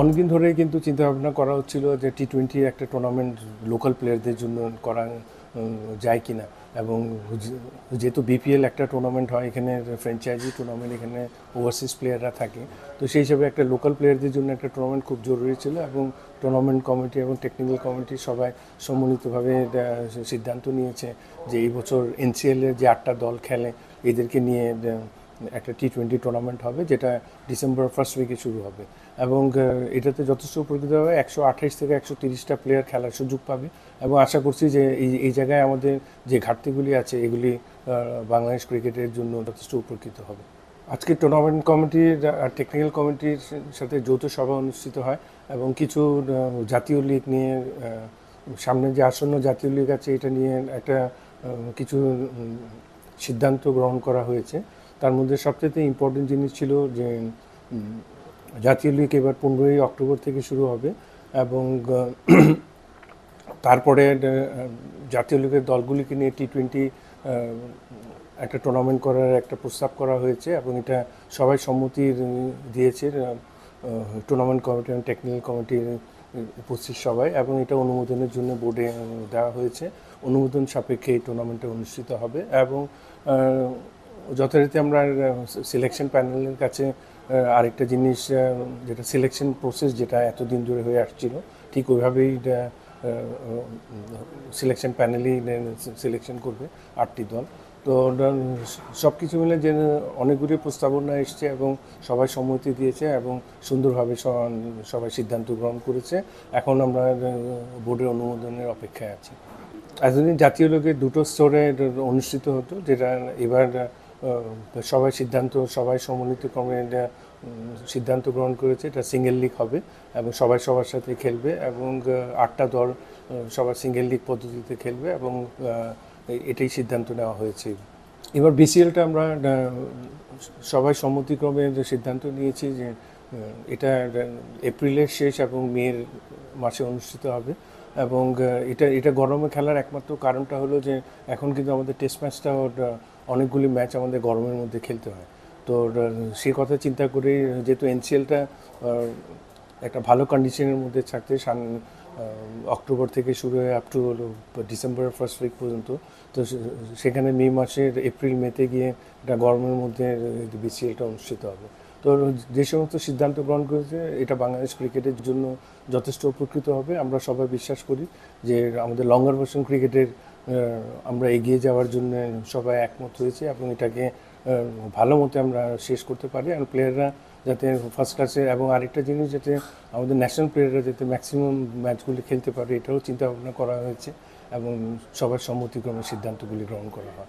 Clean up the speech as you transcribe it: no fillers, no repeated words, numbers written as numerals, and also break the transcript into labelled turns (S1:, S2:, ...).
S1: অনেকদিন ধরেই কিন্তু চিন্তাভাবনা করা হচ্ছিল যে টি-20 একটা টুর্নামেন্ট লোকাল প্লেয়ারদের জন্য করা যায় কিনা, এবং যেহেতু বিপিএল একটা টুর্নামেন্ট হয়, এখানে ফ্র্যাঞ্চাইজি টুর্নামেন্ট, এখানে ওভারসিজ প্লেয়াররা থাকে, তো সেই হিসাবে একটা লোকাল প্লেয়ারদের জন্য একটা টুর্নামেন্ট খুব জরুরি ছিল। এবং টুর্নামেন্ট কমিটি এবং টেকনিক্যাল কমিটি সবাই সম্মিলিতভাবে সিদ্ধান্ত নিয়েছে যে এই বছর এনসিএলের যে 8টা দল খেলে এদেরকে নিয়ে একটা টি-20 টুর্নামেন্ট হবে, যেটা ডিসেম্বর ফার্স্ট উইকে শুরু হবে। এবং এটাতে যথেষ্ট উপকৃত হবে, 128 থেকে 130টা প্লেয়ার খেলার সুযোগ পাবে। এবং আশা করছি যে এই জায়গায় আমাদের যে ঘাটতিগুলি আছে এগুলি বাংলাদেশ ক্রিকেটের জন্য যথেষ্ট উপকৃত হবে। আজকে টুর্নামেন্ট কমিটির আর টেকনিক্যাল কমিটির সাথে যৌথ সভা অনুষ্ঠিত হয়, এবং কিছু জাতীয় লিগ নিয়ে, সামনে যে আসন্ন জাতীয় লিগ আছে এটা নিয়ে একটা কিছু সিদ্ধান্ত গ্রহণ করা হয়েছে। তার মধ্যে সবচেয়ে ইম্পর্টেন্ট জিনিস ছিল যে জাতীয় লিগ এবার 15ই অক্টোবর থেকে শুরু হবে, এবং তারপরে জাতীয় লিগের দলগুলিকে নিয়ে টি-20 একটা টুর্নামেন্ট করার একটা প্রস্তাব করা হয়েছে, এবং এটা সবাই সম্মতি দিয়েছে, টুর্নামেন্ট কমিটি এবং টেকনিক্যাল কমিটির উপস্থিত সবাই, এবং এটা অনুমোদনের জন্য বোর্ডে দেওয়া হয়েছে। অনুমোদন সাপেক্ষে এই টুর্নামেন্টটা অনুষ্ঠিত হবে। এবং যথারীতি আমরা সিলেকশন প্যানেলের কাছে আরেকটা জিনিস, যেটা সিলেকশন প্রসেস যেটা এতদিন ধরে হয়ে আসছিল, ঠিক ওইভাবেই সিলেকশন প্যানেলই সিলেকশন করবে 8টি দল। তো সব কিছু মিলে যে অনেকগুলি প্রস্তাবনা এসছে এবং সবাই সম্মতি দিয়েছে এবং সুন্দরভাবে সবাই সিদ্ধান্ত গ্রহণ করেছে। এখন আমরা বোর্ডের অনুমোদনের অপেক্ষায় আছি। এতদিন জাতীয় লিগে 2টো স্তরে অনুষ্ঠিত হতো, যেটা এবার সবাই সম্মিলিত ক্রমে সিদ্ধান্ত গ্রহণ করেছে এটা সিঙ্গেল লিগ হবে, এবং সবাই সবার সাথে খেলবে, এবং 8টা দল সবার সিঙ্গেল লিগ পদ্ধতিতে খেলবে, এবং এটাই সিদ্ধান্ত নেওয়া হয়েছে। এবার বিসিএলটা আমরা সবাই সম্মতিক্রমে সিদ্ধান্ত নিয়েছি যে এটা এপ্রিলের শেষ এবং মের মাসে অনুষ্ঠিত হবে। এবং এটা গরমে খেলার একমাত্র কারণটা হলো যে এখন কিন্তু আমাদের টেস্ট ম্যাচটা অনেকগুলি ম্যাচ আমাদের গরমের মধ্যে খেলতে হয়। তো সে কথা চিন্তা করে, যেহেতু এনসিএলটা একটা ভালো কন্ডিশনের মধ্যে থাকতে অক্টোবর থেকে শুরু হয়ে আপ টু ডিসেম্বরের ফার্স্ট উইক পর্যন্ত, তো সেখানে মে মাসের এপ্রিল মেতে গিয়ে এটা গরমের মধ্যে বিসিএলটা অনুষ্ঠিত হবে। তো যে সমস্ত সিদ্ধান্ত গ্রহণ করেছে এটা বাংলাদেশ ক্রিকেটের জন্য যথেষ্ট উপকৃত হবে। আমরা সবাই বিশ্বাস করি যে আমাদের লঙ্গার ভার্সন ক্রিকেটের আমরা এগিয়ে যাওয়ার জন্য সবাই একমত হয়েছে, এবং এটাকে ভালো মতো আমরা শেষ করতে পারি, আর প্লেয়াররা যাতে ফার্স্ট ক্লাসে, এবং আরেকটা জিনিস যাতে আমাদের ন্যাশনাল প্লেয়াররা যাতে ম্যাক্সিমাম ম্যাচগুলি খেলতে পারে, এটাও চিন্তা ভাবনা করা হয়েছে, এবং সবার সম্মতিক্রমে সিদ্ধান্তগুলি গ্রহণ করা হয়।